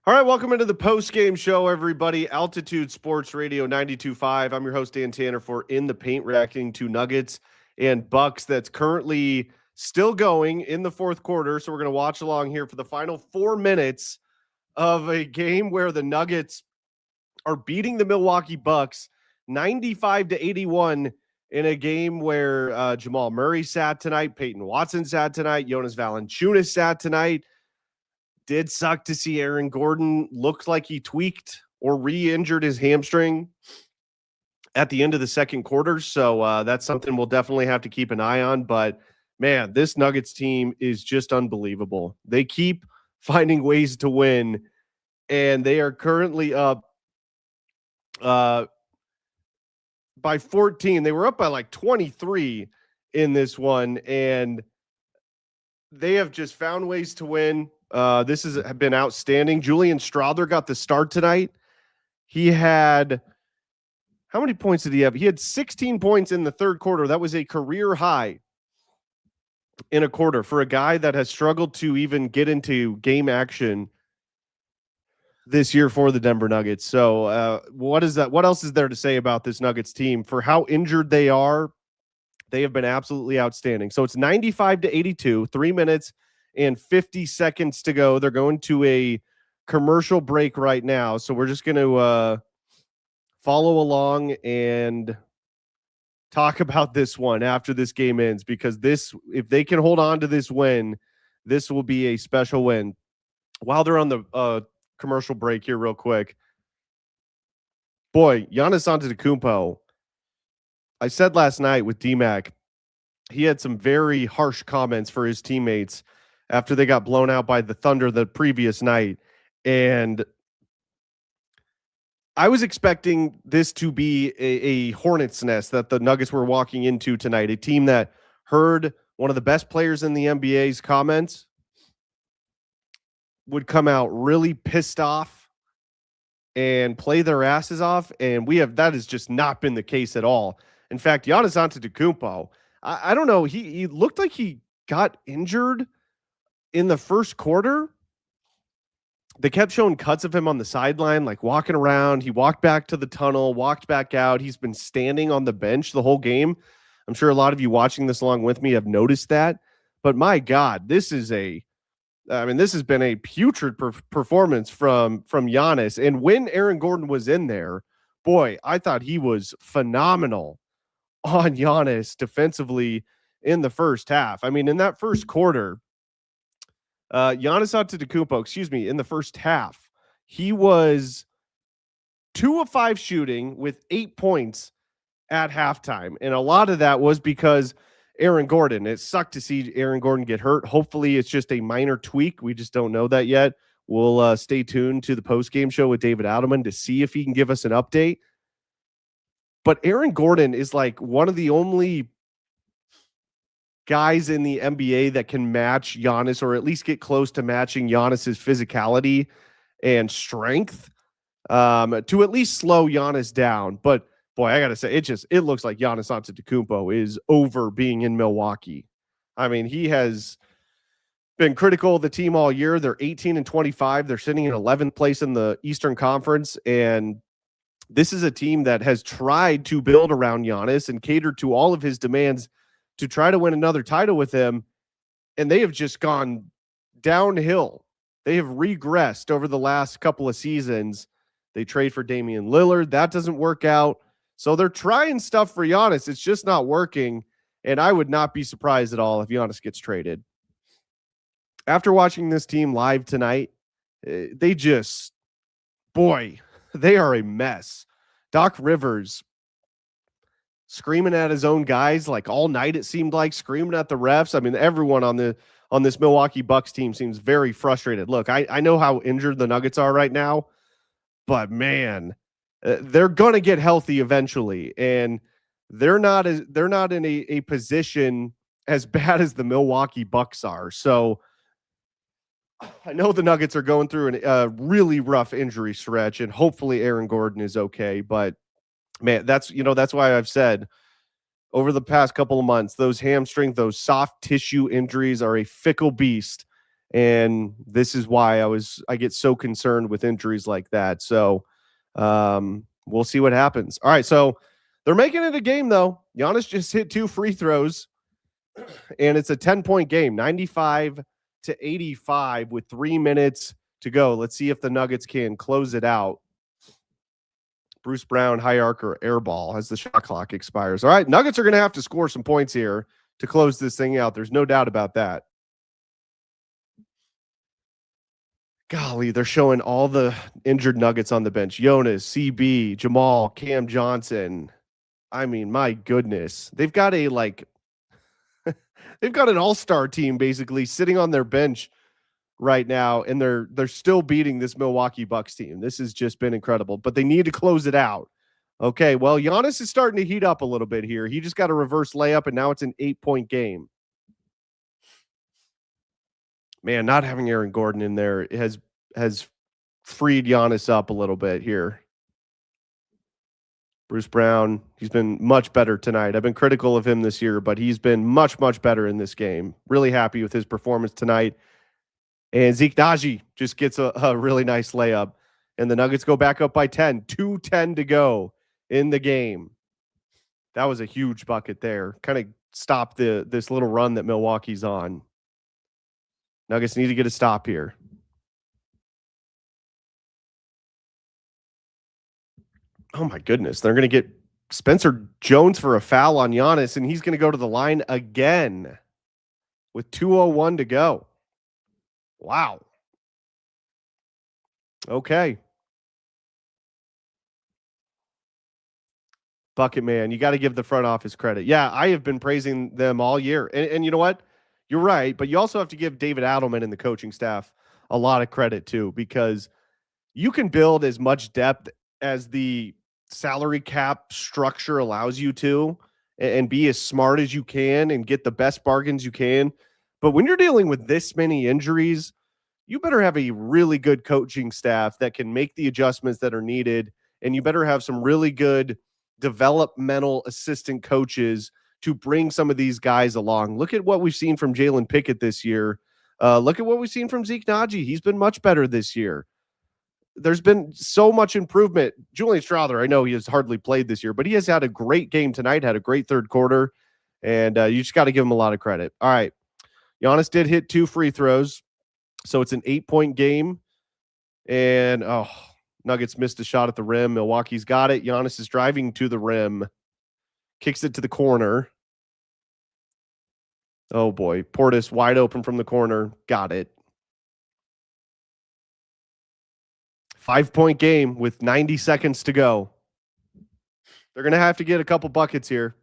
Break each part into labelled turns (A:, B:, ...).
A: All right, welcome into the post-game show, everybody. Altitude Sports Radio 92.5. I'm your host, Dan Tanner, for In the Paint, reacting to Nuggets and Bucks that's currently still going in the fourth quarter. So we're going to watch along here for the final 4 minutes of a game where the Nuggets are beating the Milwaukee Bucks 95-81 in a game where Jamal Murray sat tonight, Peyton Watson sat tonight, Jonas Valanciunas sat tonight. Did suck to see Aaron Gordon looked like he tweaked or re-injured his hamstring at the end of the second quarter. So that's something we'll definitely have to keep an eye on. But man, this Nuggets team is just unbelievable. They keep finding ways to win, and they are currently up by 14. They were up by like 23 in this one, and they have just found ways to win. This has been outstanding. Julian Strawther got the start tonight. He had, how many points did he have? He had 16 points in the third quarter. That was a career high in a quarter for a guy that has struggled to even get into game action this year for the Denver Nuggets. So what is that? What else is there to say about this Nuggets team? For how injured they are, they have been absolutely outstanding. So it's 95-82, 3 minutes and 50 seconds to go. They're going to a commercial break right now. So we're just going to follow along and talk about this one after this game ends, because this, if they can hold on to this win, this will be a special win. While they're on the commercial break here real quick, boy, Giannis Antetokounmpo, I said last night with D-Mac, he had some very harsh comments for his teammates after they got blown out by the Thunder the previous night. And I was expecting this to be a hornet's nest that the Nuggets were walking into tonight, a team that heard one of the best players in the NBA's comments, would come out really pissed off and play their asses off. And that has just not been the case at all. In fact, Giannis Antetokounmpo, I don't know, he looked like he got injured in the first quarter. They kept showing cuts of him on the sideline, like walking around. He walked back to the tunnel, walked back out. He's been standing on the bench the whole game. I'm sure a lot of you watching this along with me have noticed that. But my God, this has been a putrid performance from Giannis. And when Aaron Gordon was in there, boy, I thought he was phenomenal on Giannis defensively in the first half. I mean, in that first quarter, Giannis Antetokounmpo, in the first half, he was 2 of 5 shooting with 8 points at halftime. And a lot of that was because Aaron Gordon, it sucked to see Aaron Gordon get hurt. Hopefully it's just a minor tweak. We just don't know that yet. We'll stay tuned to the post-game show with David Adelman to see if he can give us an update. But Aaron Gordon is like one of the only guys in the NBA that can match Giannis, or at least get close to matching Giannis's physicality and strength, to at least slow Giannis down. But boy, I got to say, it looks like Giannis Antetokounmpo is over being in Milwaukee. I mean, he has been critical of the team all year. They're 18-25. They're sitting in 11th place in the Eastern Conference. And this is a team that has tried to build around Giannis and cater to all of his demands to try to win another title with him. And they have just gone downhill. They have regressed over the last couple of seasons. They trade for Damian Lillard. That doesn't work out. So they're trying stuff for Giannis. It's just not working. And I would not be surprised at all if Giannis gets traded. After watching this team live tonight, they are a mess. Doc Rivers screaming at his own guys like all night, it seemed like, screaming at the refs. I mean, everyone on this Milwaukee Bucks team seems very frustrated. Look, I know how injured the Nuggets are right now, but man, they're going to get healthy eventually, and they're not in a position as bad as the Milwaukee Bucks are. So I know the Nuggets are going through a really rough injury stretch, and hopefully Aaron Gordon is okay. But man, that's why I've said over the past couple of months, those hamstring, those soft tissue injuries are a fickle beast. And this is why I get so concerned with injuries like that. So we'll see what happens. All right, so they're making it a game though. Giannis just hit 2 free throws, and it's a 10-point game, 95-85 with 3 minutes to go. Let's see if the Nuggets can close it out. Bruce Brown, high arc air ball as the shot clock expires. All right, Nuggets are going to have to score some points here to close this thing out. There's no doubt about that. Golly, they're showing all the injured Nuggets on the bench. Jonas, CB, Jamal, Cam Johnson. I mean, my goodness. They've got they've got an all-star team basically sitting on their bench right now, and they're still beating this Milwaukee Bucks team. This has just been incredible, but they need to close it out. Okay, well, Giannis is starting to heat up a little bit here. He just got a reverse layup, and now it's an 8-point game. Man, not having Aaron Gordon in there has freed Giannis up a little bit here. Bruce Brown, he's been much better tonight. I've been critical of him this year, but he's been much, much better in this game. Really happy with his performance tonight. And Zeke Naji just gets a really nice layup. And the Nuggets go back up by 10. 2:10 to go in the game. That was a huge bucket there. Kind of stopped this little run that Milwaukee's on. Nuggets need to get a stop here. Oh my goodness. They're going to get Spencer Jones for a foul on Giannis, and he's going to go to the line again with 2:01 to go. Wow. Okay. Bucket man, you got to give the front office credit. Yeah, I have been praising them all year. And you know what? You're right, but you also have to give David Adelman and the coaching staff a lot of credit too, because you can build as much depth as the salary cap structure allows you to, and be as smart as you can and get the best bargains you can. But when you're dealing with this many injuries, you better have a really good coaching staff that can make the adjustments that are needed. And you better have some really good developmental assistant coaches to bring some of these guys along. Look at what we've seen from Jalen Pickett this year. Look at what we've seen from Zeke Naji. He's been much better this year. There's been so much improvement. Julian Strawther, I know he has hardly played this year, but he has had a great game tonight, had a great third quarter, and you just got to give him a lot of credit. All right. Giannis did hit 2 free throws, so it's an 8-point game. And, Nuggets missed a shot at the rim. Milwaukee's got it. Giannis is driving to the rim, kicks it to the corner. Oh, boy. Portis wide open from the corner. Got it. 5-point game with 90 seconds to go. They're going to have to get a couple buckets here,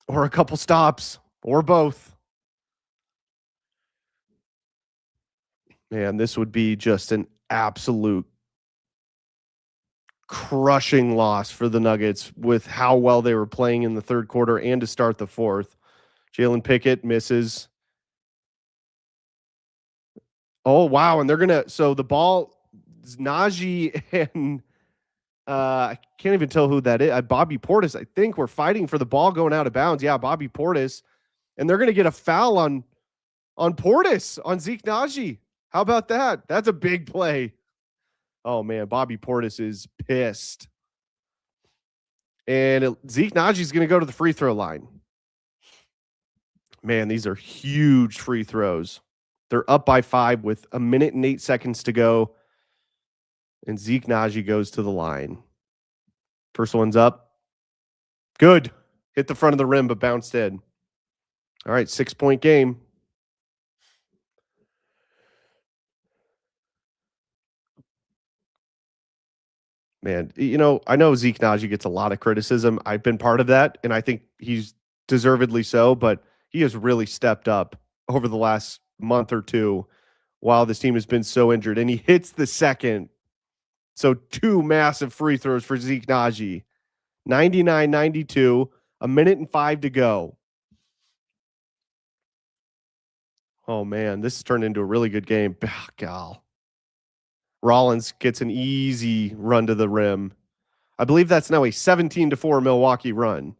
A: or a couple stops, or both. Man, this would be just an absolute crushing loss for the Nuggets with how well they were playing in the third quarter and to start the fourth. Jalen Pickett misses. Oh, wow. And they're going to, so the ball, Najee and I can't even tell who that is. Bobby Portis, I think, we're fighting for the ball going out of bounds. Yeah, Bobby Portis. And they're going to get a foul on Portis, on Zeke Naji. How about that? That's a big play. Oh, man, Bobby Portis is pissed. And Zeke Naji is going to go to the free throw line. Man, these are huge free throws. They're up by 5 with 1 minute and 8 seconds to go. And Zeke Naji goes to the line. First one's up. Good. Hit the front of the rim, but bounced in. All right, 6-point game. Man, you know, I know Zeke Naji gets a lot of criticism. I've been part of that, and I think he's deservedly so, but he has really stepped up over the last month or two while this team has been so injured. And he hits the second. So 2 massive free throws for Zeke Naji. 99-92, 1 minute and 5 to go. Oh, man, this has turned into a really good game. Gal. Rollins gets an easy run to the rim. I believe that's now a 17-4 Milwaukee run.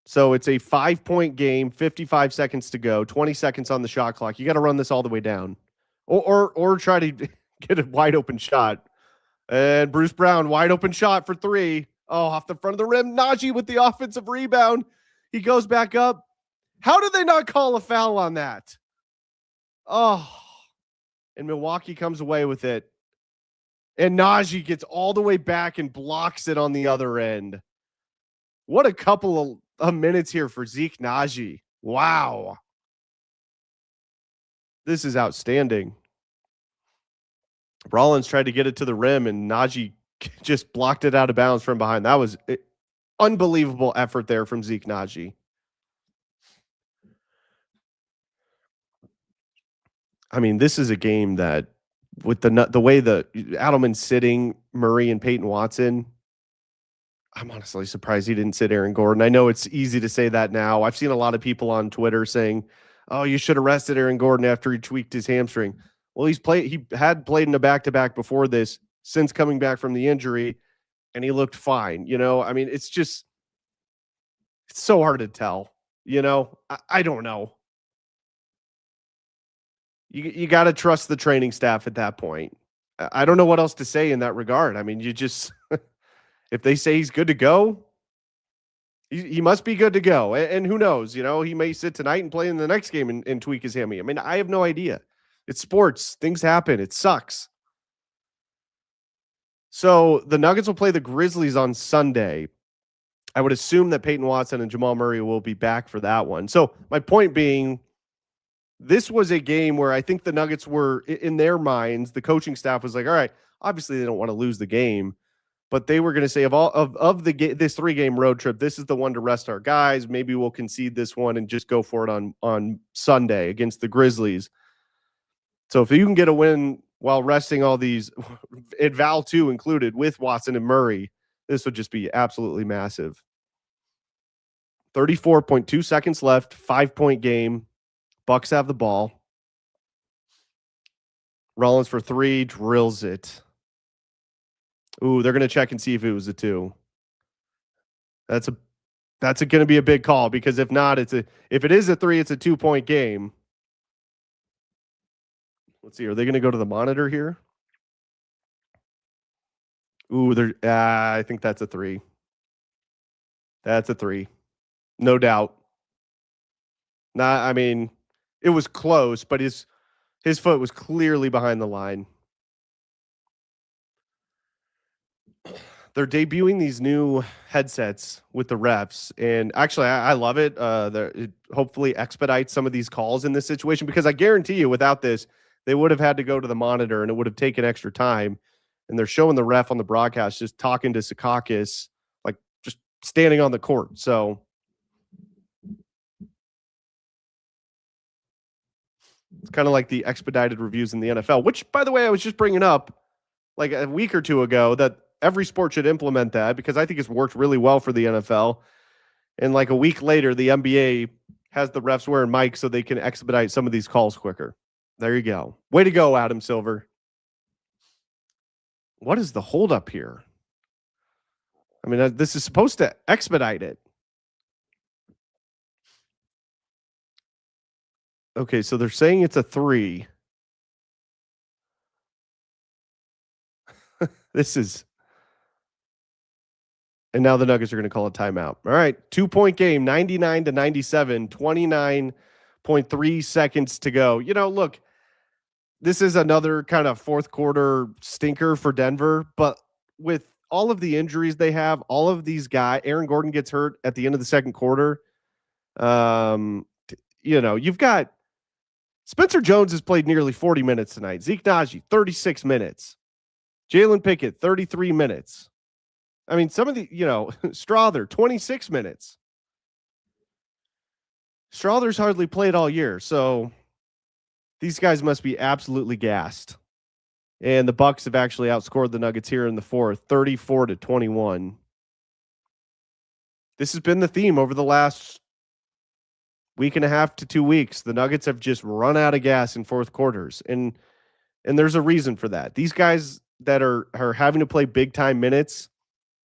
A: So it's a 5-point game, 55 seconds to go, 20 seconds on the shot clock. You got to run this all the way down, or try to get a wide open shot. And Bruce Brown, wide open shot for three. Oh, off the front of the rim. Najee with the offensive rebound. He goes back up. How did they not call a foul on that? Oh, and Milwaukee comes away with it. And Najee gets all the way back and blocks it on the other end. What a couple of minutes here for Zeke Najee. Wow. This is outstanding. Rollins tried to get it to the rim, and Najee just blocked it out of bounds from behind. That was unbelievable effort there from Zeke Najee. I mean, this is a game that, with the way the Adelman's sitting Murray and Peyton Watson, I'm honestly surprised he didn't sit Aaron Gordon. I know it's easy to say that now. I've seen a lot of people on Twitter saying, "Oh, you should have rested Aaron Gordon after he tweaked his hamstring." Well, he had played in a back-to-back before this, since coming back from the injury, and he looked fine. I mean, it's so hard to tell. I don't know. You got to trust the training staff at that point. I don't know what else to say in that regard. I mean, you just if they say he's good to go, he must be good to go. And who knows? He may sit tonight and play in the next game and tweak his hammy. I mean, I have no idea. It's sports. Things happen. It sucks. So the Nuggets will play the Grizzlies on Sunday. I would assume that Peyton Watson and Jamal Murray will be back for that one. So my point being, this was a game where I think the Nuggets were, in their minds, the coaching staff was like, all right, obviously they don't want to lose the game, but they were going to say, this 3-game road trip, this is the one to rest our guys. Maybe we'll concede this one and just go for it on Sunday against the Grizzlies. So if you can get a win while resting all these, and Val too included, with Watson and Murray, this would just be absolutely massive. 34.2 seconds left, 5-point game. Bucks have the ball. Rollins for 3, drills it. Ooh, they're going to check and see if it was a 2. That's going to be a big call, because if not, if it is a 3, it's a 2-point game. Let's see. Are they going to go to the monitor here? Ooh, I think that's a 3. That's a 3. No doubt. I mean, it was close, but his foot was clearly behind the line. They're debuting these new headsets with the refs, and actually, I love it. It hopefully expedites some of these calls in this situation, because I guarantee you, without this, they would have had to go to the monitor, and it would have taken extra time. And they're showing the ref on the broadcast just talking to Secaucus, like just standing on the court. So it's kind of like the expedited reviews in the NFL, which, by the way, I was just bringing up like a week or two ago, that every sport should implement that, because I think it's worked really well for the NFL. And like a week later, the NBA has the refs wearing mics so they can expedite some of these calls quicker. There you go. Way to go, Adam Silver. What is the holdup here? I mean, this is supposed to expedite it. Okay, so they're saying it's a 3. And now the Nuggets are going to call a timeout. All right, 2-point game, 99-97, 29.3 seconds to go. Look, this is another kind of fourth quarter stinker for Denver, but with all of the injuries they have, all of these guys, Aaron Gordon gets hurt at the end of the second quarter. You've got Spencer Jones has played nearly 40 minutes tonight. Zeke Najee, 36 minutes. Jalen Pickett, 33 minutes. I mean, some of the, Strother, 26 minutes. Strother's hardly played all year, so these guys must be absolutely gassed. And the Bucks have actually outscored the Nuggets here in the fourth, 34-21. This has been the theme over the last week and a half to 2 weeks. The Nuggets have just run out of gas in fourth quarters. And there's a reason for that. These guys that are having to play big time minutes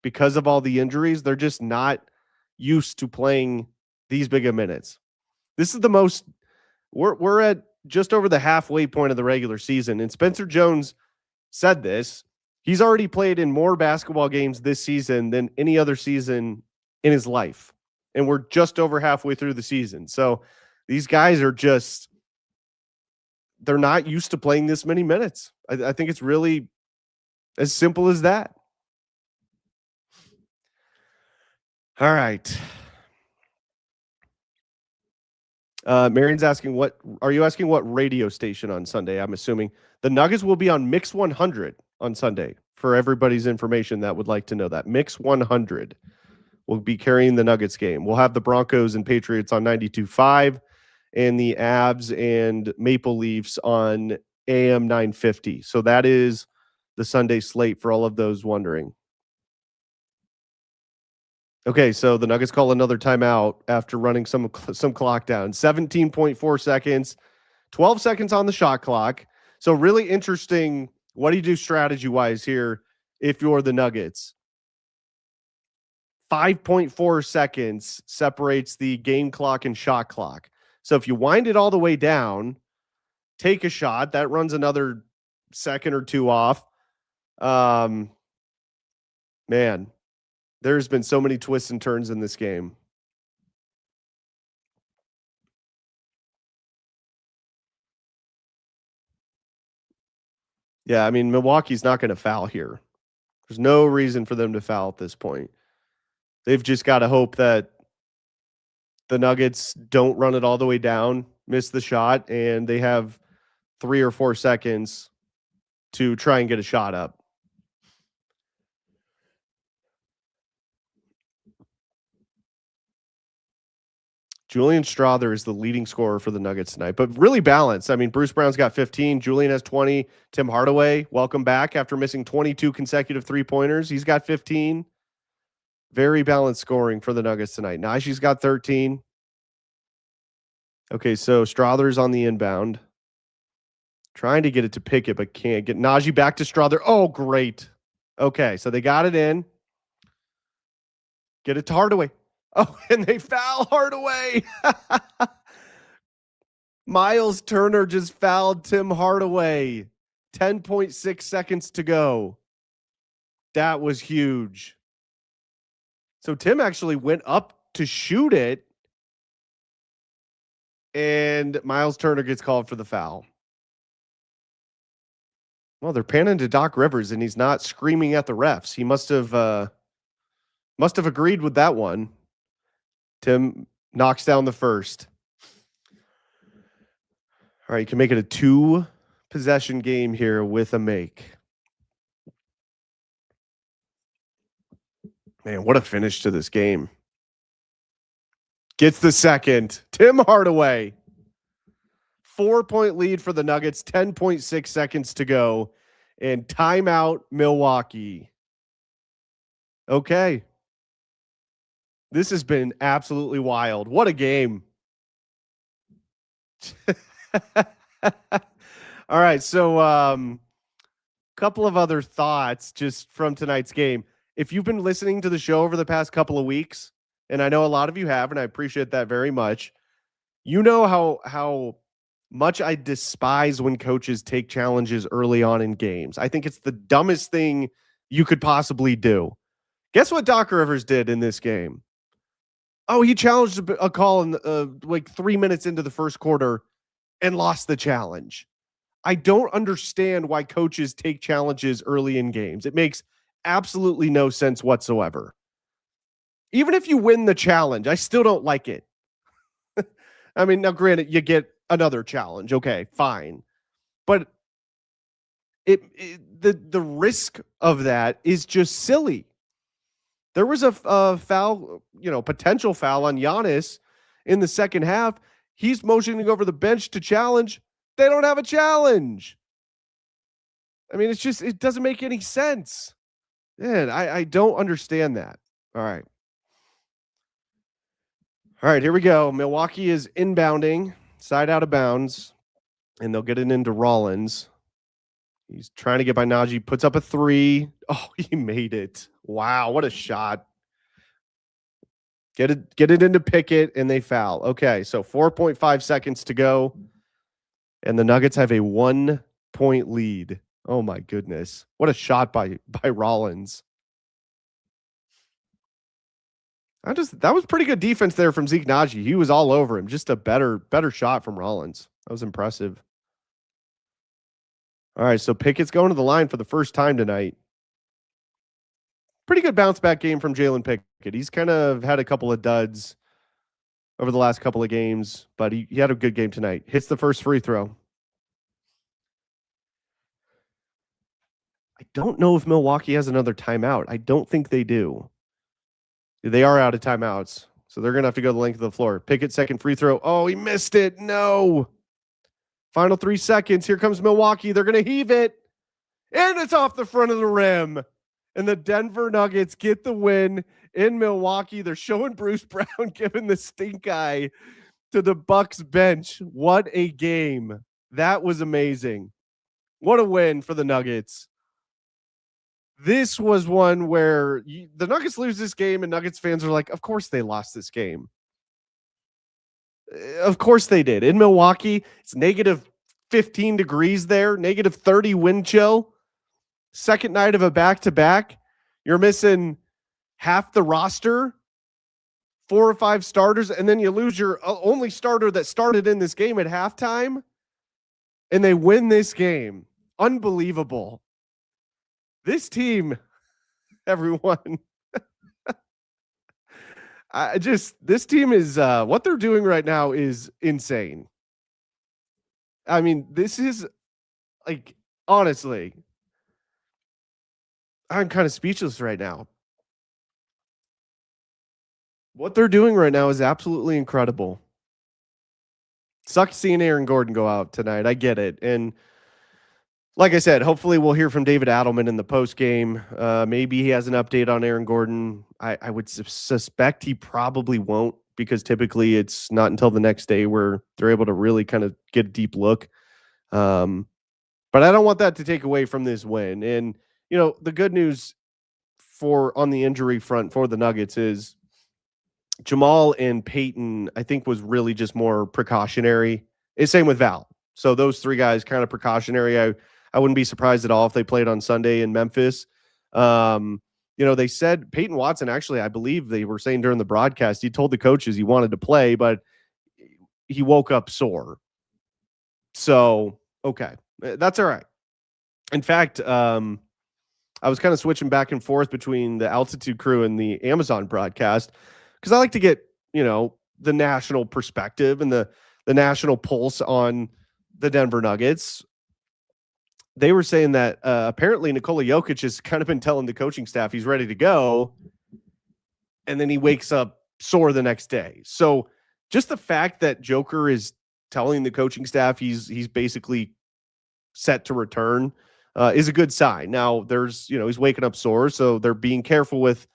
A: because of all the injuries, they're just not used to playing these big of minutes. This is the most. We're at just over the halfway point of the regular season, and Spencer Jones said this. He's already played in more basketball games this season than any other season in his life, and we're just over halfway through the season. So these guys are just. They're not used to playing this many minutes. I think it's really as simple as that. All right. Marion's asking, what are you asking? What radio station on Sunday? I'm assuming the Nuggets will be on Mix 100 on Sunday. For everybody's information that would like to know that, Mix 100 will be carrying the Nuggets game. We'll have the Broncos and Patriots on 92.5, and the Avs and Maple Leafs on AM 950. So that is the Sunday slate for all of those wondering. Okay, so the Nuggets call another timeout after running some clock down. 17.4 seconds, 12 seconds on the shot clock. So really interesting. What do you do strategy-wise here if you're the Nuggets? 5.4 seconds separates the game clock and shot clock. So if you wind it all the way down, take a shot, that runs another second or two off. Man, there's been so many twists and turns in this game. Yeah, I mean, Milwaukee's not going to foul here. There's no reason for them to foul at this point. They've just got to hope that the Nuggets don't run it all the way down, miss the shot, and they have 3 or 4 seconds to try and get a shot up. Julian Strawther is the leading scorer for the Nuggets tonight, but really balanced. I mean, Bruce Brown's got 15. Julian has 20. Tim Hardaway, welcome back after missing 22 consecutive three-pointers. He's got 15. Very balanced scoring for the Nuggets tonight. Najee's got 13. Okay, so Strawther's on the inbound. Trying to get it to Pickett, but can't get Najee back to Strawther. Oh, great. Okay, so they got it in. Get it to Hardaway. Oh, and they foul Hardaway. Miles Turner just fouled Tim Hardaway. 10.6 seconds to go. That was huge. So Tim actually went up to shoot it, and Miles Turner gets called for the foul. Well, they're panning to Doc Rivers, and he's not screaming at the refs. He must have agreed with that one. Tim knocks down the first. All right, you can make it a 2-possession game here with a make. Man, what a finish to this game. Gets the second. Tim Hardaway. 4-point lead for the Nuggets. 10.6 seconds to go. And timeout, Milwaukee. Okay. This has been absolutely wild. What a game. All right. So, couple of other thoughts just from tonight's game. If you've been listening to the show over the past couple of weeks, and I know a lot of you have, and I appreciate that very much, you know how much I despise when coaches take challenges early on in games. I think it's the dumbest thing you could possibly do. Guess what Doc Rivers did in this game? Oh, he challenged a call in like 3 minutes into the first quarter and lost the challenge. I don't understand why coaches take challenges early in games. It makes absolutely no sense whatsoever. Even if you win the challenge, I still don't like it. I mean, now granted, you get another challenge. Okay, fine. But the risk of that is just silly. There was a foul, potential foul on Giannis in the second half. He's motioning over the bench to challenge. They don't have a challenge. I mean, it doesn't make any sense. Man, I don't understand that. All right. All right, here we go. Milwaukee is inbounding, side out of bounds, and they'll get it into Rollins. He's trying to get by Najee, puts up a 3. Oh, he made it. Wow, what a shot. Get it into Pickett, and they foul. Okay, so 4.5 seconds to go, and the Nuggets have a 1-point lead. Oh my goodness. What a shot by Rollins. That was pretty good defense there from Zeke Naji. He was all over him. Just a better shot from Rollins. That was impressive. All right, so Pickett's going to the line for the first time tonight. Pretty good bounce back game from Jalen Pickett. He's kind of had a couple of duds over the last couple of games, but he had a good game tonight. Hits the first free throw. I don't know if Milwaukee has another timeout. I don't think they do. They are out of timeouts, so they're going to have to go the length of the floor. Pickett, second free throw. Oh, he missed it. No. Final 3 seconds. Here comes Milwaukee. They're going to heave it, and it's off the front of the rim. And the Denver Nuggets get the win in Milwaukee. They're showing Bruce Brown giving the stink eye to the Bucks bench. What a game. That was amazing. What a win for the Nuggets. This was one where the Nuggets lose this game and Nuggets fans are like, of course they lost this game. Of course they did. In Milwaukee, it's negative 15 degrees there, negative 30 wind chill. Second night of a back-to-back. You're missing half the roster, 4 or 5 starters, and then you lose your only starter that started in this game at halftime, and they win this game. Unbelievable. This team, everyone, this team is, what they're doing right now is insane. I mean, this is like, honestly, I'm kind of speechless right now. What they're doing right now is absolutely incredible. Sucks seeing Aaron Gordon go out tonight. I get it. And like I said, hopefully we'll hear from David Adelman in the post game. Maybe he has an update on Aaron Gordon. I would suspect he probably won't, because typically it's not until the next day where they're able to really kind of get a deep look. But I don't want that to take away from this win. And, you know, the good news on the injury front for the Nuggets is Jamal and Peyton, I think, was really just more precautionary. Same with Val. So those 3 guys kind of precautionary. I wouldn't be surprised at all if they played on Sunday in Memphis. You know, they said Peyton Watson, actually, I believe they were saying during the broadcast, he told the coaches he wanted to play, but he woke up sore. So, okay, that's all right. In fact, I was kind of switching back and forth between the Altitude crew and the Amazon broadcast, because I like to get, you know, the national perspective and the national pulse on the Denver Nuggets. They were saying that apparently Nikola Jokic has kind of been telling the coaching staff he's ready to go, and then he wakes up sore the next day. So just the fact that Joker is telling the coaching staff he's basically set to return is a good sign. Now there's, you know, he's waking up sore, so they're being careful with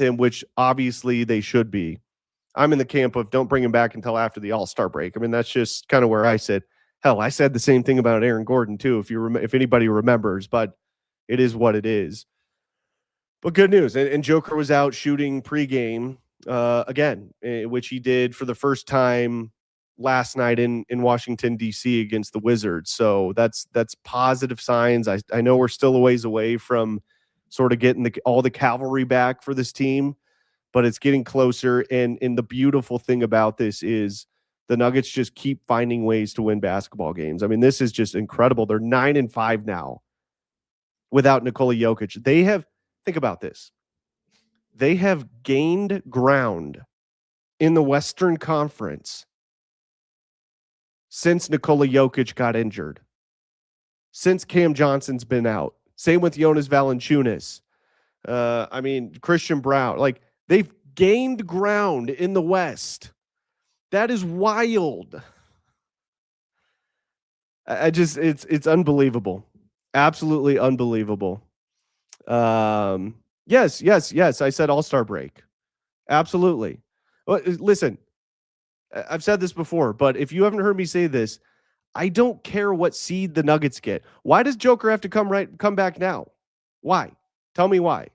A: him, which obviously they should be. I'm in the camp of don't bring him back until after the All-Star break. I mean, that's just kind of where I sit. Hell, I said the same thing about Aaron Gordon too, if anybody remembers, but it is what it is. But good news. And Joker was out shooting pregame again, which he did for the first time last night in Washington, D.C. against the Wizards. So that's positive signs. I know we're still a ways away from sort of getting all the cavalry back for this team, but it's getting closer. And the beautiful thing about this is the Nuggets just keep finding ways to win basketball games. I mean, this is just incredible. They're 9-5 now without Nikola Jokic. Think about this. They have gained ground in the Western Conference since Nikola Jokic got injured, since Cam Johnson's been out. Same with Jonas Valanciunas. Christian Brown. Like, they've gained ground in the West. That is wild. It's unbelievable. Absolutely unbelievable. Yes. I said All-Star break. Absolutely. Well, listen, I've said this before, but if you haven't heard me say this, I don't care what seed the Nuggets get. Why does Joker have to come back now? Why? Tell me why.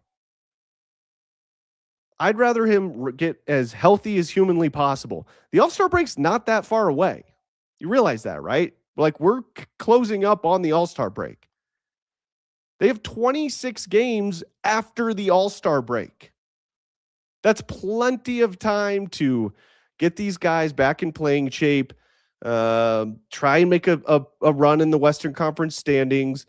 A: I'd rather him get as healthy as humanly possible. The All-Star break's not that far away. You realize that, right? Like we're closing up on the All-Star break. They have 26 games after the All-Star break. That's plenty of time to get these guys back in playing shape, try and make a run in the Western Conference standings.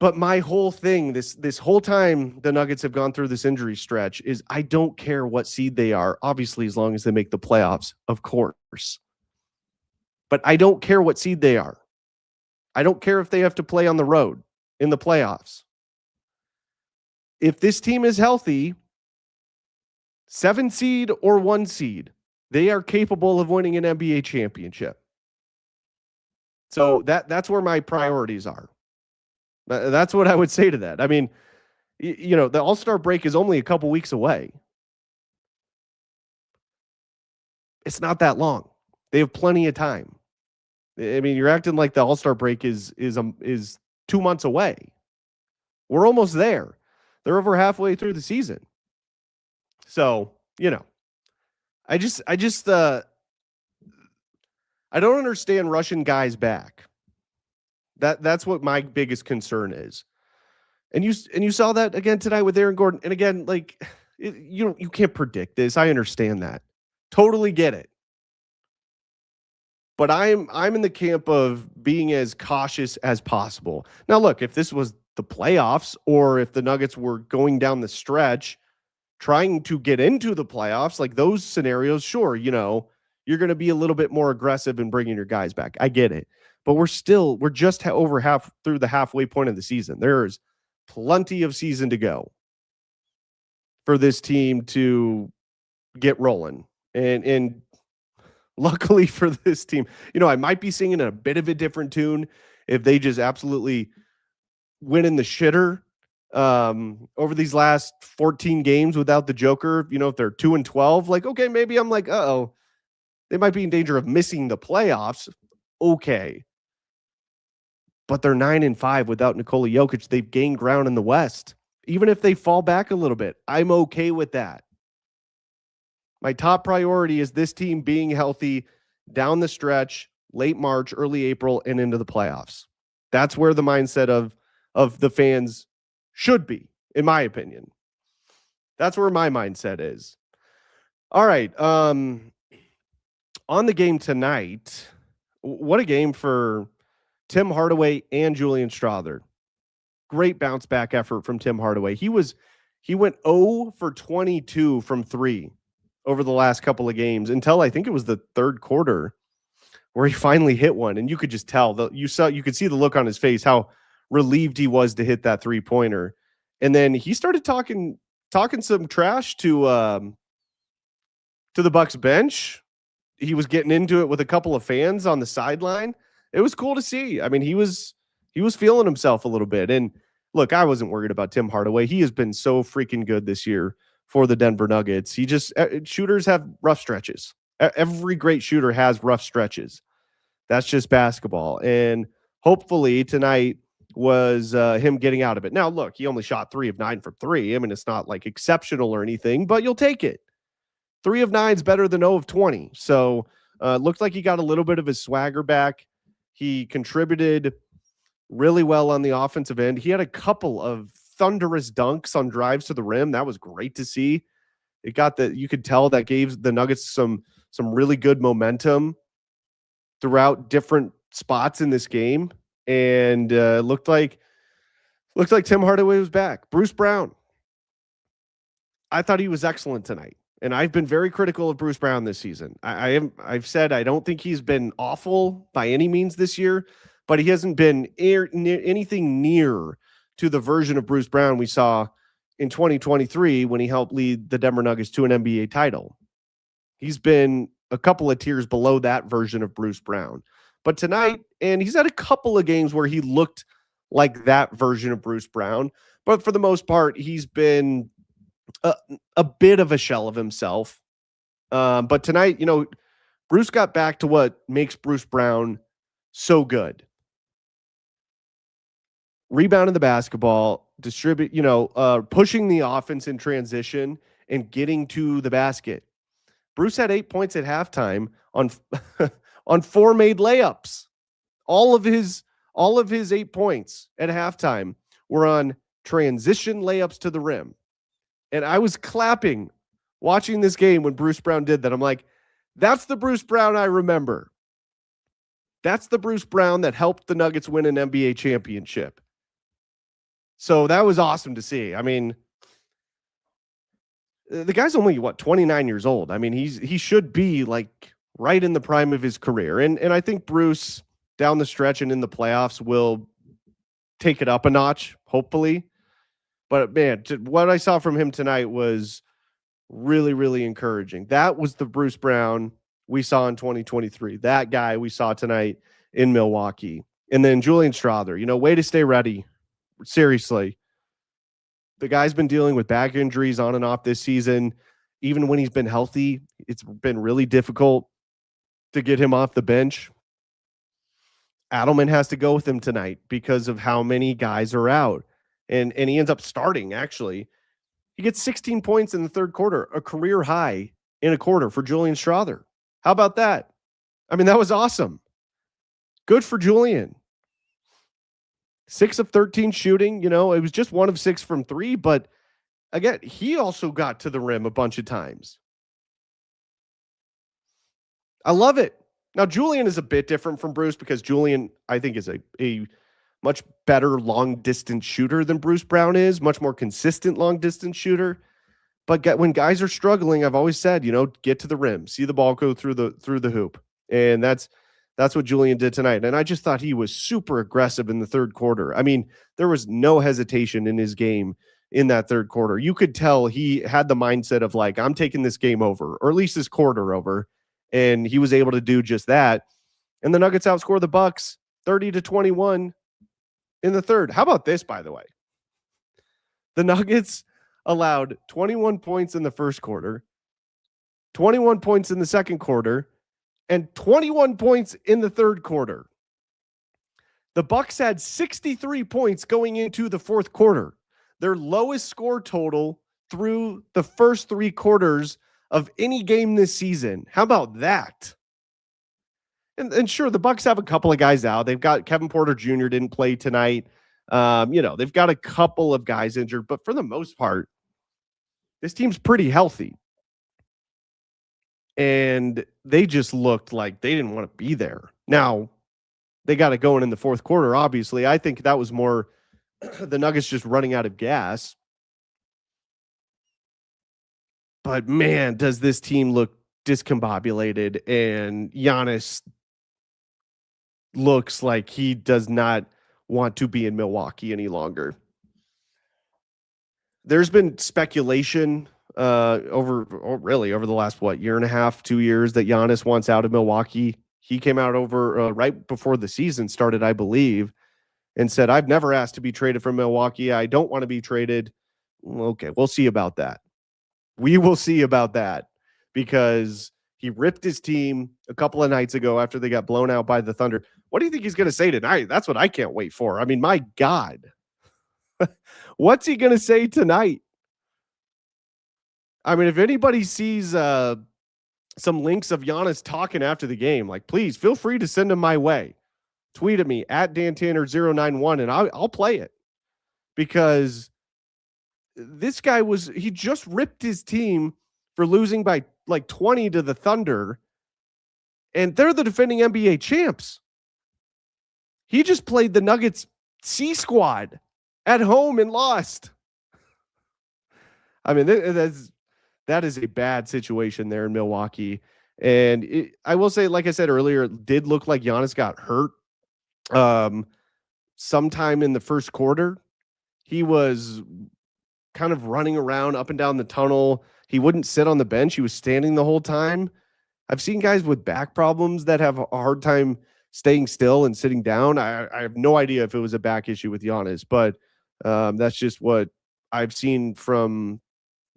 A: But my whole thing, this whole time the Nuggets have gone through this injury stretch, is I don't care what seed they are, obviously, as long as they make the playoffs, of course. But I don't care what seed they are. I don't care if they have to play on the road in the playoffs. If this team is healthy, 7 seed or 1 seed, they are capable of winning an NBA championship. So that's where my priorities are. That's what I would say to that. I mean, the All-Star break is only a couple weeks away. It's not that long. They have plenty of time. I mean, you're acting like the All-Star break is 2 months away. We're almost there. They're over halfway through the season. So, I don't understand rushing guys back. That's what my biggest concern is. And you saw that again tonight with Aaron Gordon. And again, like you can't predict this. I understand that. Totally get it. But I'm in the camp of being as cautious as possible. Now, look, if this was the playoffs or if the Nuggets were going down the stretch trying to get into the playoffs, like those scenarios, sure, you're going to be a little bit more aggressive in bringing your guys back. I get it. But we're just over half through the halfway point of the season. There's plenty of season to go for this team to get rolling. And luckily for this team, I might be singing a bit of a different tune if they just absolutely win in the shitter over these last 14 games without the Joker. If they're 2-12, like, okay, maybe I'm like, uh-oh, they might be in danger of missing the playoffs. Okay. But they're 9-5 without Nikola Jokic. They've gained ground in the West. Even if they fall back a little bit, I'm okay with that. My top priority is this team being healthy down the stretch, late March, early April, and into the playoffs. That's where the mindset of the fans should be, in my opinion. That's where my mindset is. All right. On the game tonight, what a game for Tim Hardaway and Julian Strawther. Great bounce back effort from Tim Hardaway. He went 0 for 22 from 3 over the last couple of games until I think it was the third quarter where he finally hit one. And you could just tell you could see the look on his face, how relieved he was to hit that 3-pointer. And then he started talking some trash to the Bucks bench. He was getting into it with a couple of fans on the sideline. It was cool to see. I mean, he was feeling himself a little bit. And look, I wasn't worried about Tim Hardaway. He has been so freaking good this year for the Denver Nuggets. Shooters have rough stretches. Every great shooter has rough stretches. That's just basketball. And hopefully tonight was him getting out of it. Now, look, he only shot 3 of 9 from 3. I mean, it's not like exceptional or anything, but you'll take it. 3 of 9 is better than 0 of 20. So looked like he got a little bit of his swagger back. He contributed really well on the offensive end. He had a couple of thunderous dunks on drives to the rim. That was great to see. You could tell that gave the Nuggets some really good momentum throughout different spots in this game. And looked like Tim Hardaway was back. Bruce Brown, I thought he was excellent tonight. And I've been very critical of Bruce Brown this season. I've said I don't think he's been awful by any means this year, but he hasn't been anything near to the version of Bruce Brown we saw in 2023 when he helped lead the Denver Nuggets to an NBA title. He's been a couple of tiers below that version of Bruce Brown. But tonight, and he's had a couple of games where he looked like that version of Bruce Brown, but for the most part, he's been a bit of a shell of himself. But tonight, Bruce got back to what makes Bruce Brown so good. Rebounding the basketball, pushing the offense in transition, and getting to the basket. Bruce had 8 points at halftime on on 4 made layups. All of his 8 points at halftime were on transition layups to the rim. And I was clapping watching this game when Bruce Brown did that. I'm like, that's the Bruce Brown I remember. That's the Bruce Brown that helped the Nuggets win an NBA championship. So that was awesome to see. I mean, the guy's only 29 years old. I mean, he should be like right in the prime of his career. And I think Bruce down the stretch and in the playoffs will take it up a notch, hopefully. But man, what I saw from him tonight was really, really encouraging. That was the Bruce Brown we saw in 2023. That guy we saw tonight in Milwaukee. And then Julian Strawther, way to stay ready. Seriously. The guy's been dealing with back injuries on and off this season. Even when he's been healthy, it's been really difficult to get him off the bench. Adelman has to go with him tonight because of how many guys are out. And he ends up starting, actually. He gets 16 points in the third quarter, a career high in a quarter for Julian Strawther. How about that? I mean, that was awesome. Good for Julian. 6 of 13 shooting, it was just 1 of 6 from 3, but again, he also got to the rim a bunch of times. I love it. Now, Julian is a bit different from Bruce because Julian, I think, is a much better long-distance shooter than Bruce Brown is, much more consistent long-distance shooter. But when guys are struggling, I've always said, get to the rim, see the ball go through the hoop. And that's what Julian did tonight. And I just thought he was super aggressive in the third quarter. I mean, there was no hesitation in his game in that third quarter. You could tell he had the mindset of like, I'm taking this game over, or at least this quarter over. And he was able to do just that. And the Nuggets outscore the Bucks 30-21 in the third. How about this, by the way? The Nuggets allowed 21 points in the first quarter, 21 points in the second quarter, and 21 points in the third quarter. The Bucks had 63 points going into the fourth quarter, their lowest score total through the first 3 quarters of any game this season. How about that? And sure, the Bucks have a couple of guys out. They've got Kevin Porter Jr. didn't play tonight. They've got a couple of guys injured, but for the most part, this team's pretty healthy. And they just looked like they didn't want to be there. Now, they got it going in the fourth quarter, obviously. I think that was more the Nuggets just running out of gas. But man, does this team look discombobulated, and Giannis looks like he does not want to be in Milwaukee any longer. There's been speculation over the last, year and a half, 2 years that Giannis wants out of Milwaukee. He came out over right before the season started, I believe, and said, I've never asked to be traded from Milwaukee. I don't want to be traded. Okay, we'll see about that. We will see about that because he ripped his team a couple of nights ago after they got blown out by the Thunder. What do you think he's going to say tonight? That's what I can't wait for. I mean, my God. What's he going to say tonight? I mean, if anybody sees some links of Giannis talking after the game, like, please feel free to send them my way. Tweet at me at DanTanner091 and I'll play it, because this guy he just ripped his team for losing by like 20 to the Thunder, and they're the defending NBA champs. He just played the Nuggets C squad at home and lost. I mean, that is a bad situation there in Milwaukee. And I will say, like I said earlier, it did look like Giannis got hurt sometime in the first quarter. He was kind of running around up and down the tunnel. He wouldn't sit on the bench. He was standing the whole time. I've seen guys with back problems that have a hard time staying still and sitting down. I have no idea if it was a back issue with Giannis, but that's just what I've seen from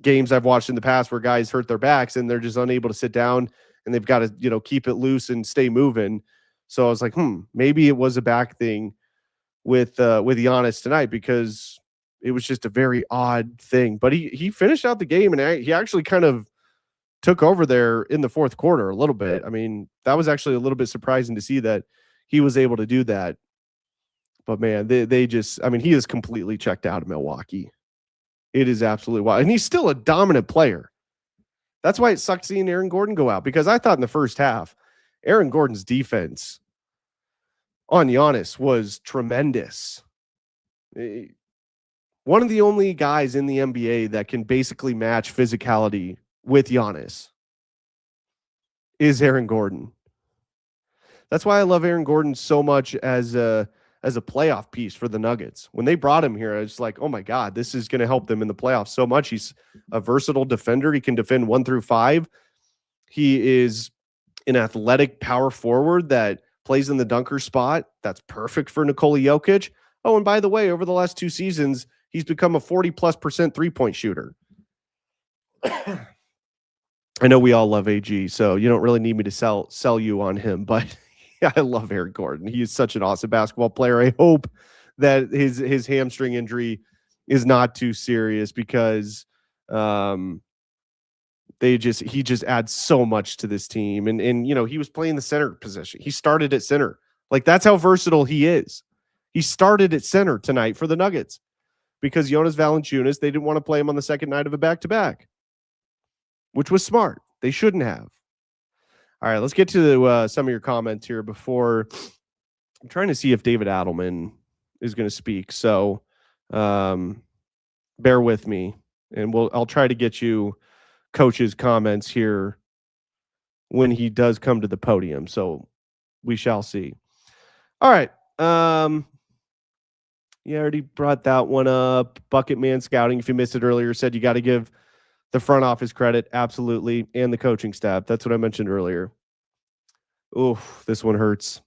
A: games I've watched in the past where guys hurt their backs and they're just unable to sit down and they've got to, keep it loose and stay moving. So I was like, maybe it was a back thing with Giannis tonight, because it was just a very odd thing. But he finished out the game, and he actually kind of took over there in the fourth quarter a little bit. I mean, that was actually a little bit surprising to see that he was able to do that. But man, they just, I mean, he is completely checked out of Milwaukee. It is absolutely wild. And he's still a dominant player. That's why it sucked seeing Aaron Gordon go out, because I thought in the first half, Aaron Gordon's defense on Giannis was tremendous. One of the only guys in the NBA that can basically match physicality with Giannis is Aaron Gordon. That's why I love Aaron Gordon so much as a playoff piece for the Nuggets. When they brought him here, I was like, oh my God, this is going to help them in the playoffs so much. He's a versatile defender. He can defend 1 through 5. He is an athletic power forward that plays in the dunker spot. That's perfect for Nikola Jokic. Oh, and by the way, over the last 2 seasons, he's become a 40+% three-point shooter. I know we all love AG, so you don't really need me to sell you on him, but yeah, I love Aaron Gordon. He is such an awesome basketball player. I hope that his hamstring injury is not too serious, because he just adds so much to this team. And you know, he was playing the center position. He started at center. Like, that's how versatile he is. He started at center tonight for the Nuggets because Jonas Valanciunas, they didn't want to play him on the second night of a back-to-back, which was smart. They shouldn't have. All right, let's get to some of your comments here before I'm trying to see if David Adelman is going to speak. So bear with me, and I'll try to get you Coach's comments here when he does come to the podium. So we shall see. All right. Yeah, I already brought that one up. Bucket Man Scouting, if you missed it earlier, said you got to give the front office credit, absolutely, and the coaching staff. That's what I mentioned earlier. Oof, this one hurts.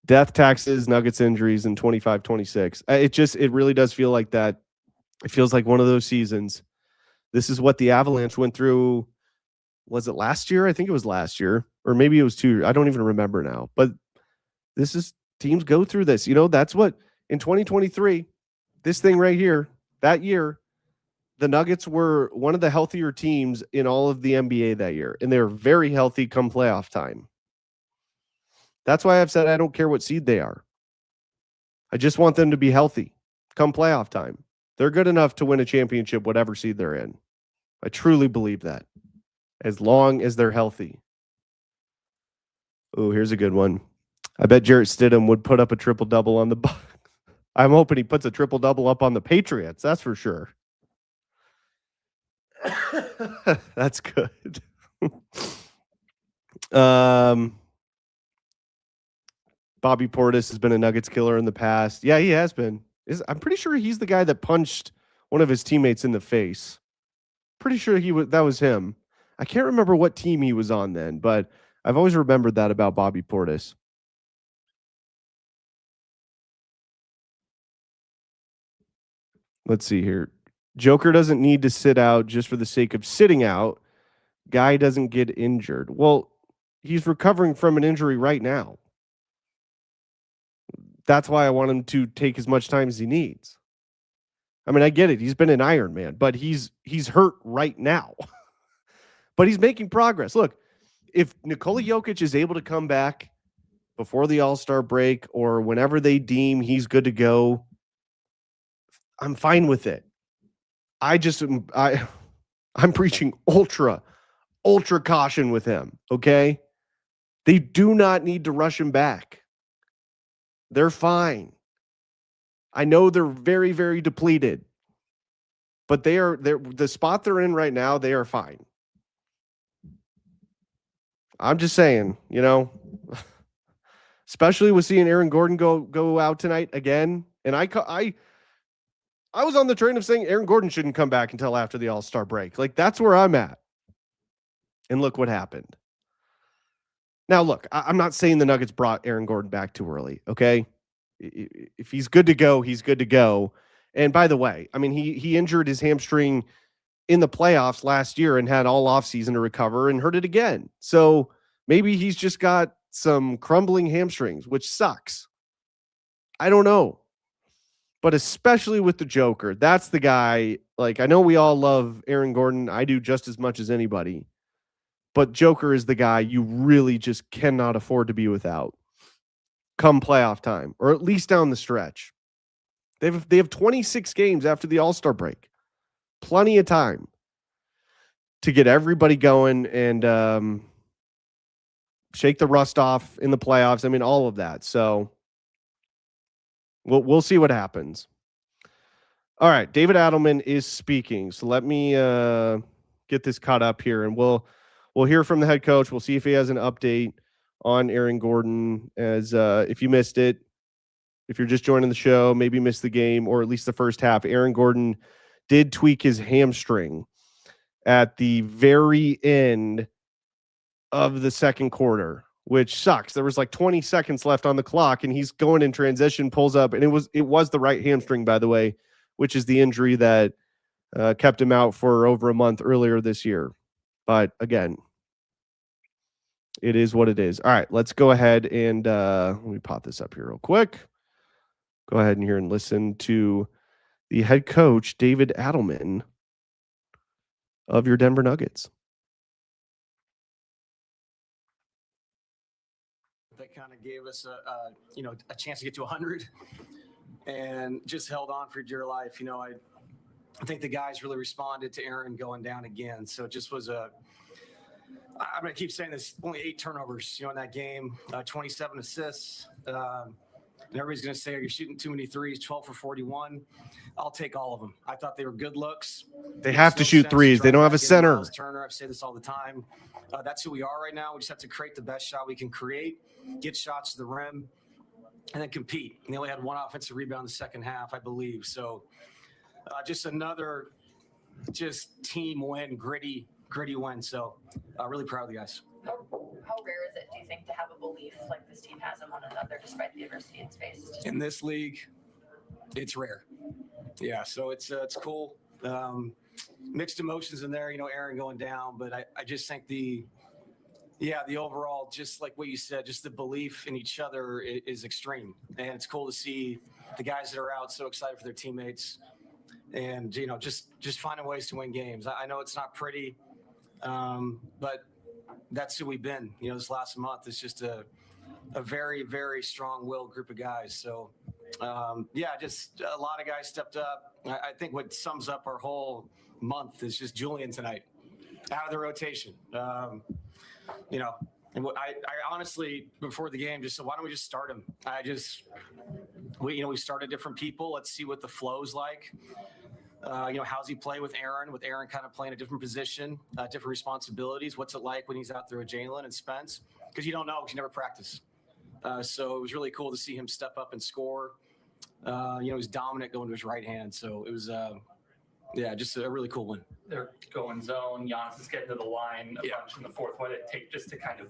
A: Death, taxes, Nuggets injuries in 25-26. It really does feel like that. It feels like one of those seasons. This is what the Avalanche went through. Was it last year? I think it was last year, or maybe it was 2 years. I don't even remember now. But this is, teams go through this. You know, that's what in 2023, this thing right here, that year, the Nuggets were one of the healthier teams in all of the NBA that year, and they were very healthy come playoff time. That's why I've said I don't care what seed they are. I just want them to be healthy come playoff time. They're good enough to win a championship, whatever seed they're in. I truly believe that, as long as they're healthy. Oh, here's a good one. I bet Jarrett Stidham would put up a triple-double on the Bucks. I'm hoping he puts a triple-double up on the Patriots. That's for sure. That's good. Bobby Portis has been a Nuggets killer in the past. Yeah, he has been. I'm pretty sure he's the guy that punched one of his teammates in the face. Pretty sure that was him. I can't remember what team he was on then, but I've always remembered that about Bobby Portis. Let's see here. Joker doesn't need to sit out just for the sake of sitting out. Guy doesn't get injured. Well, he's recovering from an injury right now. That's why I want him to take as much time as he needs. I mean, I get it. He's been an Iron Man, but he's hurt right now. But he's making progress. Look, if Nikola Jokic is able to come back before the All-Star break or whenever they deem he's good to go, I'm fine with it. I'm preaching ultra caution with him, okay? They do not need to rush him back. They're fine. I know they're very, very depleted, but they're the spot they're in right now, they are fine. I'm just saying, you know, especially with seeing Aaron Gordon go out tonight again. And I was on the train of saying Aaron Gordon shouldn't come back until after the All-Star break. Like, that's where I'm at. And look what happened. Now, look, I'm not saying the Nuggets brought Aaron Gordon back too early, okay? If he's good to go, he's good to go. And by the way, I mean, he injured his hamstring in the playoffs last year and had all offseason to recover and hurt it again. So maybe he's just got some crumbling hamstrings, which sucks. I don't know. but especially with the Joker. That's the guy. Like, I know we all love Aaron Gordon. I do just as much as anybody. But Joker is the guy you really just cannot afford to be without come playoff time, or at least down the stretch. They have 26 games after the All-Star break. Plenty of time to get everybody going and shake the rust off in the playoffs. I mean, all of that. So we'll see what happens. All right, David Adelman is speaking. So let me get this caught up here, and we'll hear from the head coach. We'll see if he has an update on Aaron Gordon. As if you missed it, if you're just joining the show, maybe missed the game or at least the first half, Aaron Gordon did tweak his hamstring at the very end of the second quarter, which sucks. There was like 20 seconds left on the clock, and he's going in transition, pulls up, and it was the right hamstring, by the way, which is the injury that kept him out for over a month earlier this year. But again, it is what it is. All right, let's go ahead and let me pop this up here real quick. Go ahead and hear and listen to the head coach, David Adelman, of your Denver Nuggets.
B: That kind of gave us a chance to get to 100 and just held on for dear life. I think the guys really responded to Aaron going down again. So it just was I'm going to keep saying this, only 8 turnovers, in that game, 27 assists. And everybody's going to say, you're shooting too many threes, 12 for 41. I'll take all of them. I thought they were good looks.
A: They have to shoot threes. They don't have a center.
B: Turner, I say this all the time. That's who we are right now. We just have to create the best shot we can create, get shots to the rim, and then compete. And they only had 1 offensive rebound in the second half, I believe. So just another team win, gritty win. So really proud of the guys.
C: How rare is it, do you think, to have a belief like this team has in one another despite the adversity it's faced?
B: In this league, it's rare. Yeah, so it's cool. Mixed emotions in there, Aaron going down, but I just think the overall, just like what you said, just the belief in each other is extreme. And it's cool to see the guys that are out so excited for their teammates and, just finding ways to win games. I know it's not pretty, but that's who we've been. This last month is just a very, very strong-willed group of guys. So, just a lot of guys stepped up. I think what sums up our whole month is just Julian tonight, out of the rotation. And what I honestly, before the game, just said, why don't we just start him? We started different people. Let's see what the flow's like. How's he play with Aaron kind of playing a different position, different responsibilities. What's it like when he's out there with Jalen and Spence? Because you don't know, because you never practice. So it was really cool to see him step up and score. He was dominant going to his right hand. So it was, just a really cool win.
D: They're going zone. Giannis is getting to the line a bunch in the fourth. What did it take just to kind of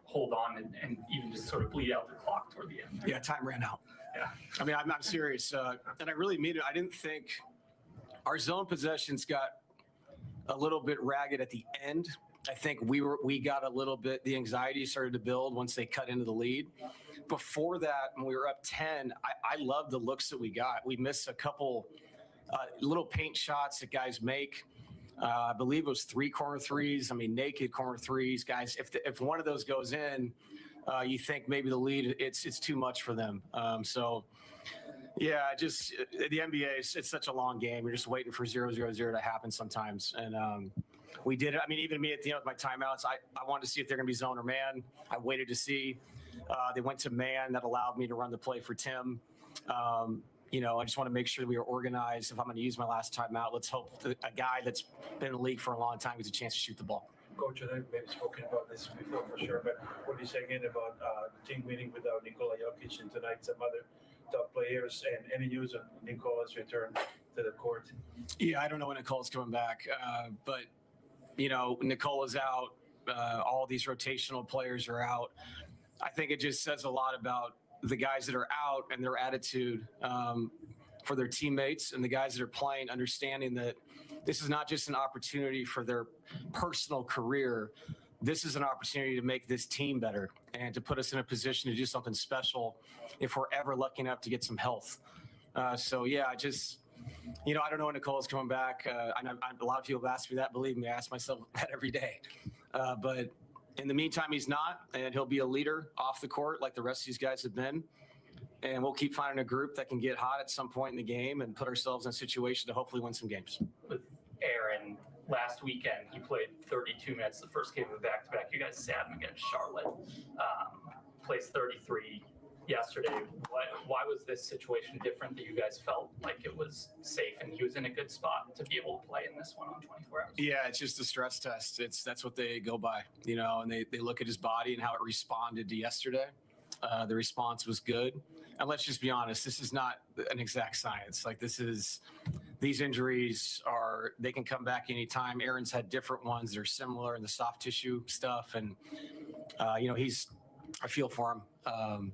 D: hold on and even just sort of bleed out the clock toward the end?
B: Yeah, time ran out.
D: Yeah.
B: I mean, I'm serious. And I really mean it. I didn't think our zone possessions got a little bit ragged at the end. I think we got a little bit, the anxiety started to build once they cut into the lead. Before that, when we were up 10, I loved the looks that we got. We missed a couple little paint shots that guys make. I believe it was 3 corner threes. I mean, naked corner threes. Guys, if one of those goes in, you think maybe the lead, it's too much for them. Just the NBA, it's such a long game. You're just waiting for 0-0-0 to happen sometimes. And we did it. I mean, even me at the end of my timeouts, I wanted to see if they're going to be zone or man. I waited to see. They went to man. That allowed me to run the play for Tim. I just want to make sure that we are organized. If I'm going to use my last timeout, let's hope that a guy that's been in the league for a long time gets a chance to shoot the ball.
E: Coach, I've maybe spoken about this before for sure, but what are you saying about the team winning without Nikola Jokic and tonight some other top players, and any news on Nikola's return to the court?
B: Yeah, I don't know when Nikola's coming back, but Nikola's out. All these rotational players are out. I think it just says a lot about the guys that are out and their attitude for their teammates, and the guys that are playing, understanding that this is not just an opportunity for their personal career. This is an opportunity to make this team better and to put us in a position to do something special if we're ever lucky enough to get some health. So yeah, I just, I don't know when Nicole's coming back. I know a lot of people have asked me that. Believe me, I ask myself that every day. But in the meantime, he's not, and he'll be a leader off the court like the rest of these guys have been. And we'll keep finding a group that can get hot at some point in the game and put ourselves in a situation to hopefully win some games.
D: With Aaron, last weekend, he played 32 minutes the first game of a back-to-back. You guys sat him against Charlotte. Plays 33 yesterday. Why was this situation different that you guys felt like it was safe and he was in a good spot to be able to play in this one on 24 hours?
B: Yeah, it's just a stress test. That's what they go by, and they look at his body and how it responded to yesterday. The response was good. And let's just be honest, this is not an exact science. Like these injuries they can come back anytime. Aaron's had different ones. They're similar in the soft tissue stuff. And, I feel for him.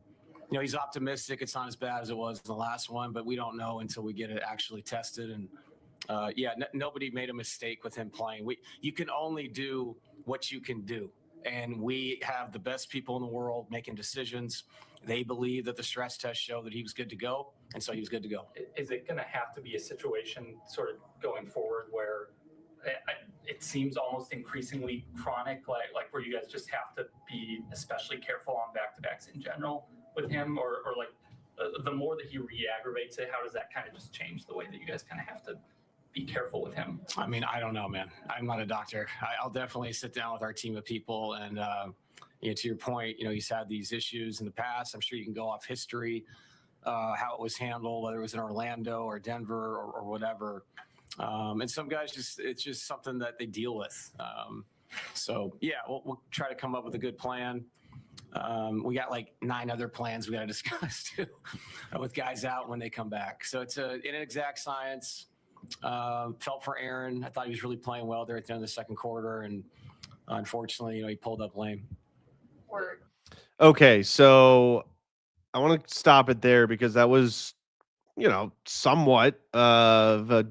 B: He's optimistic. It's not as bad as it was in the last one, but we don't know until we get it actually tested. And nobody made a mistake with him playing. You can only do what you can do. And we have the best people in the world making decisions. They believe that the stress test showed that he was good to go, and so he was good to go.
D: Is it going to have to be a situation sort of going forward where it seems almost increasingly chronic, like where you guys just have to be especially careful on back-to-backs in general with him, or like the more that he re-aggravates it, how does that kind of just change the way that you guys kind of have to be careful with him?
B: I mean, I don't know, man. I'm not a doctor. I'll definitely sit down with our team of people. And, to your point, he's had these issues in the past. I'm sure you can go off history, how it was handled, whether it was in Orlando or Denver or whatever. And some guys it's just something that they deal with. We'll try to come up with a good plan. We got like 9 other plans we got to discuss too with guys out when they come back. So it's an inexact science. Felt for Aaron. I thought he was really playing well there at the end of the second quarter, and unfortunately, he pulled up lame.
C: Word.
A: Okay, so I want to stop it there because that was, somewhat of a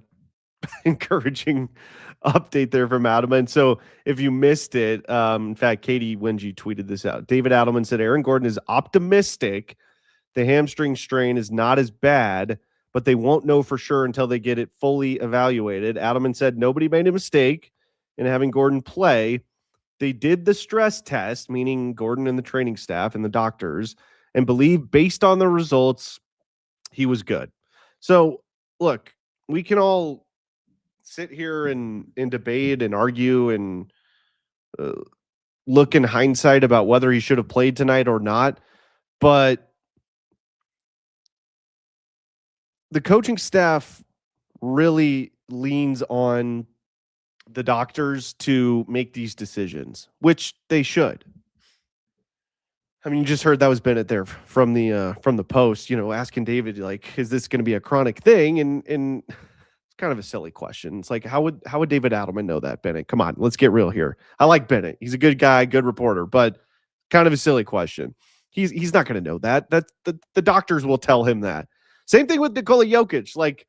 A: encouraging update there from Adelman. So if you missed it, in fact, Katie Wingy tweeted this out. David Adelman said Aaron Gordon is optimistic the hamstring strain is not as bad, but they won't know for sure until they get it fully evaluated. Adelman said nobody made a mistake in having Gordon play. They did the stress test, meaning Gordon and the training staff and the doctors, and believe based on the results, he was good. So, look, we can all sit here and debate and argue and look in hindsight about whether he should have played tonight or not, but the coaching staff really leans on the doctors to make these decisions, which they should. I mean, you just heard that was Bennett there from the Post, asking David, like, is this going to be a chronic thing? And it's kind of a silly question. It's like, how would David Adelman know that, Bennett? Come on, let's get real here. I like Bennett. He's a good guy, good reporter, but kind of a silly question. He's not going to know that. The doctors will tell him that. Same thing with Nikola Jokic. Like,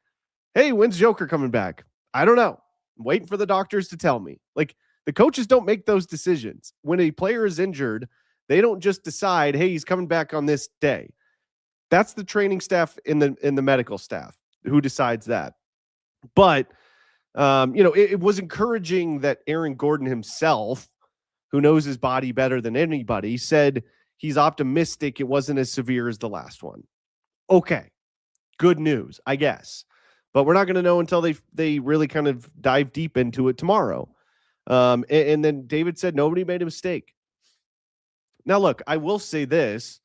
A: hey, when's Joker coming back? I don't know. I'm waiting for the doctors to tell me. Like, the coaches don't make those decisions. When a player is injured, they don't just decide, hey, he's coming back on this day. That's the training staff in the medical staff who decides that. But, it was encouraging that Aaron Gordon himself, who knows his body better than anybody, said he's optimistic it wasn't as severe as the last one. Okay. Good news, I guess. But we're not going to know until they really kind of dive deep into it tomorrow. And then David said nobody made a mistake. Now, look, I will say this.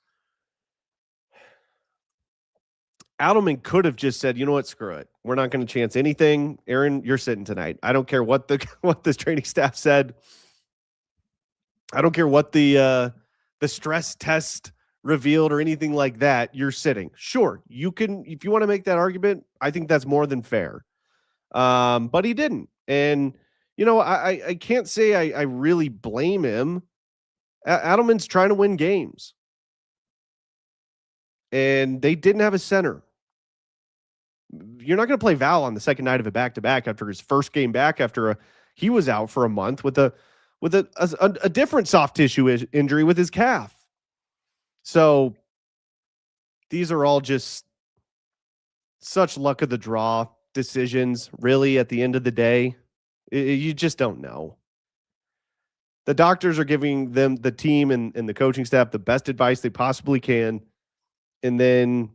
A: Adelman could have just said, you know what, screw it. We're not going to chance anything. Aaron, you're sitting tonight. I don't care what the training staff said. I don't care what the stress test revealed or anything like that. You're sitting. Sure, you can, if you want to make that argument, I think that's more than fair. But he didn't. And, I can't say I really blame him. Adelman's trying to win games. And they didn't have a center. You're not going to play Val on the second night of a back-to-back after his first game back after he was out for a month with a different soft tissue injury with his calf. So these are all just such luck of the draw decisions, really, at the end of the day. You just don't know. The doctors are giving them, the team and the coaching staff, the best advice they possibly can. And then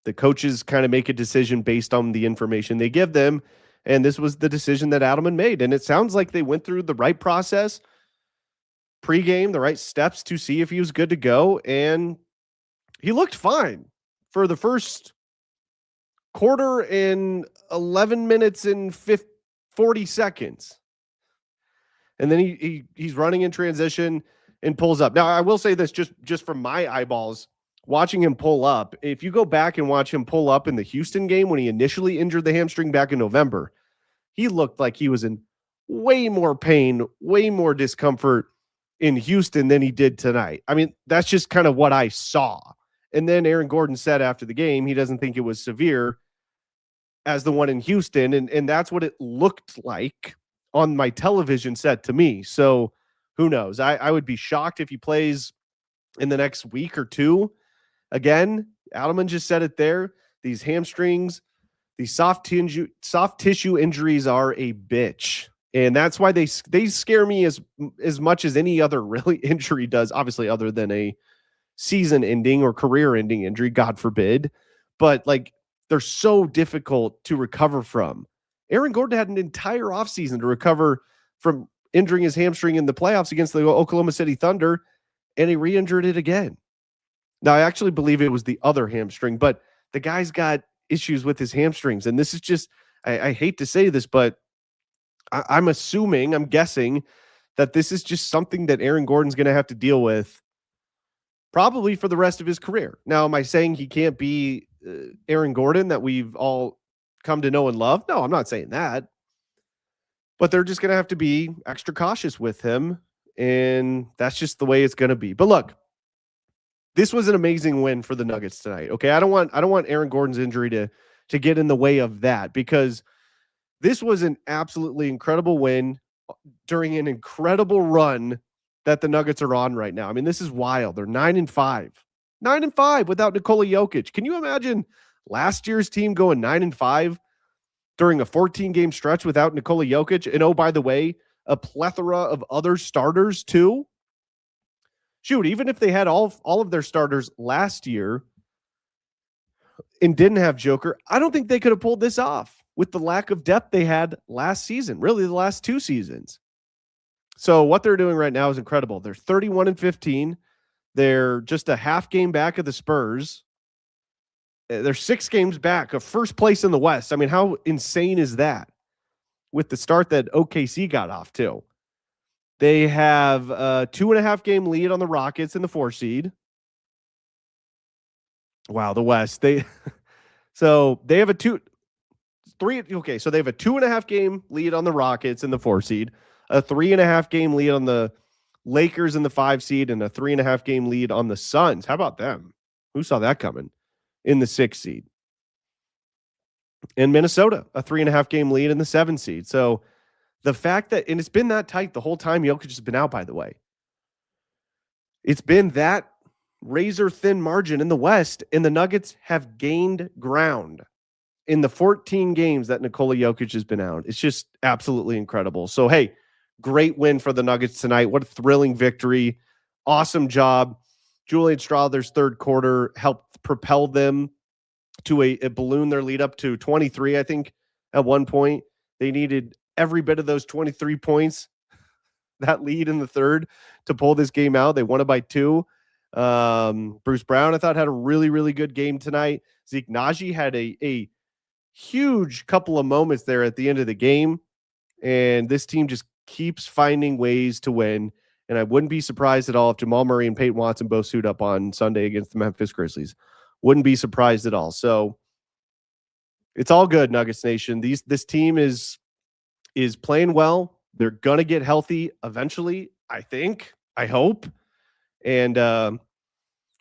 A: the coaches kind of make a decision based on the information they give them. And this was the decision that Adelman made. And it sounds like they went through the right process pregame, the right steps to see if he was good to go. And he looked fine for the first quarter in 11 minutes and 40 seconds. And then he's running in transition and pulls up. Now, I will say this just from my eyeballs, watching him pull up, if you go back and watch him pull up in the Houston game when he initially injured the hamstring back in November, he looked like he was in way more pain, way more discomfort in Houston than he did tonight. I mean, that's just kind of what I saw. And then Aaron Gordon said after the game he doesn't think it was severe as the one in Houston, and that's what it looked like on my television set to me. So who knows? I would be shocked if he plays in the next week or two. Again, Adelman just said it there. These hamstrings, these soft tissue injuries are a bitch. And that's why they scare me as much as any other really injury does, obviously other than a season-ending or career-ending injury, God forbid. But like, they're so difficult to recover from. Aaron Gordon had an entire offseason to recover from injuring his hamstring in the playoffs against the Oklahoma City Thunder, and he re-injured it again. Now, I actually believe it was the other hamstring, but the guy's got issues with his hamstrings. And this is just, I hate to say this, but I'm guessing that this is just something that Aaron Gordon's going to have to deal with probably for the rest of his career. Now, am I saying he can't be Aaron Gordon that we've all come to know and love? No, I'm not saying that. But they're just going to have to be extra cautious with him, and that's just the way it's going to be. But look, this was an amazing win for the Nuggets tonight. Okay, I don't want Aaron Gordon's injury to get in the way of that, because this was an absolutely incredible win during an incredible run that the Nuggets are on right now. I mean, this is wild. They're 9-5. 9-5 without Nikola Jokic. Can you imagine last year's team going 9-5 during a 14-game stretch without Nikola Jokic? And oh, by the way, a plethora of other starters too. Shoot, even if they had all of their starters last year and didn't have Joker, I don't think they could have pulled this off with the lack of depth they had last season, really the last two seasons. So what they're doing right now is incredible. They're 31-15. They're just a half game back of the Spurs. They're 6 games back of first place in the West. I mean, how insane is that with the start that OKC got off to? They have a 2.5 game lead on the Rockets in the 4 seed. Wow, the West. So they have a 2.5 game lead on the Rockets in the 4 seed, a 3.5 game lead on the Lakers in the 5 seed, and a 3.5 game lead on the Suns. How about them? Who saw that coming? In the 6 seed. And Minnesota, a 3.5 game lead in the 7 seed. So the fact that, and it's been that tight the whole time Jokic has been out, by the way. It's been that razor thin margin in the West, and the Nuggets have gained ground in the 14 games that Nikola Jokic has been out. It's just absolutely incredible. So, hey, great win for the Nuggets tonight. What a thrilling victory. Awesome job. Julian Strawther's third quarter helped propel them to a balloon their lead up to 23, I think, at one point. They needed every bit of those 23 points, that lead in the third, to pull this game out. They won it by 2. Bruce Brown, I thought, had a really, really good game tonight. Zeke Naji had a huge couple of moments there at the end of the game, and this team just keeps finding ways to win. And I wouldn't be surprised at all if Jamal Murray and Peyton Watson both suit up on Sunday against the Memphis Grizzlies. Wouldn't be surprised at all. So it's all good, Nuggets Nation. This team is playing well. They're gonna get healthy eventually, I think. I hope. And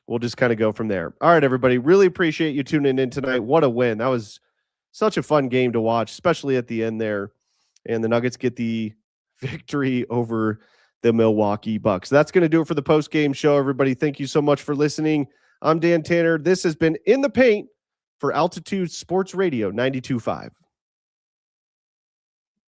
A: we'll just kind of go from there. All right, everybody. Really appreciate you tuning in tonight. What a win. That was such a fun game to watch, especially at the end there. And the Nuggets get the victory over the Milwaukee Bucks. That's going to do it for the post-game show, everybody. Thank you so much for listening. I'm Dan Tanner. This has been In the Paint for Altitude Sports Radio 92.5.